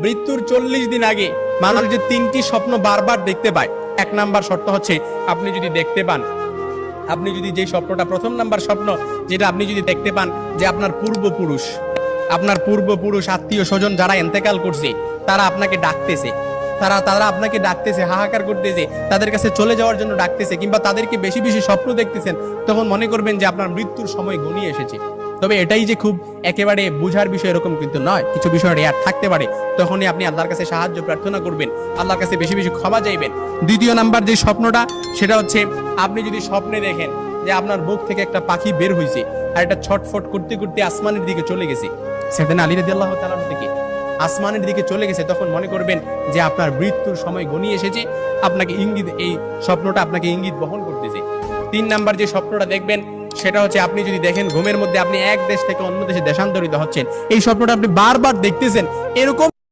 মৃত্যুর 40 দিন আগে মানুষ যে 3টি স্বপ্ন বারবার দেখতে পায়, 1 নাম্বার শর্ত হচ্ছে আপনি যদি দেখতে পান, আপনি যদি যে স্বপ্নটা, প্রথম নাম্বার স্বপ্ন যেটা আপনি যদি দেখতে পান যে আপনার পূর্বপুরুষ আত্মীয় স্বজন যারা ইন্তেকাল করছে তারা আপনাকে ডাকতেছে, তারা আপনাকে ডাকতেছে, হাহাকার করতেছে, তাদের কাছে চলে যাওয়ার জন্য ডাকতেছে, কিংবা তাদেরকে বেশি বেশি স্বপ্ন দেখতেছেন, তখন মনে করবেন যে আপনার মৃত্যুর সময় ঘনিয়ে এসেছে। তবে এটাই যে খুব একেবারে বুঝার বিষয় এরকম কিন্তু নয়, কিছু বিষয় রেয়ার থাকতে পারে। তখনই আপনি আল্লাহর কাছে সাহায্য প্রার্থনা করবেন, আল্লাহর কাছে বেশি বেশি ক্ষমা চাইবেন। দ্বিতীয় নাম্বার যে স্বপ্নটা সেটা হচ্ছে আপনি যদি স্বপ্নে দেখেন যে আপনার বুক থেকে একটা পাখি বের হয়েছে আর এটা ছটফট করতে করতে আসমানের দিকে চলে গেছে, সাইয়েদনা আলী রাদিয়াল্লাহু তাআলা থেকে আসমানের দিকে চলে গেছে, তখন মনে করবেন যে আপনার মৃত্যুর সময় ঘনিয়ে এসেছে, আপনাকে ইঙ্গিত, এই স্বপ্নটা আপনাকে ইঙ্গিত বহন করতেছে। 3 নাম্বার যে স্বপ্নটা দেখবেন সেটা হচ্ছে আপনি যদি দেখেন ঘুমের মধ্যে আপনি এক দেশ থেকে অন্য দেশে দেশান্তরিত হচ্ছেন, এই স্বপ্নটা আপনি বারবার দেখতেছেন, এরকম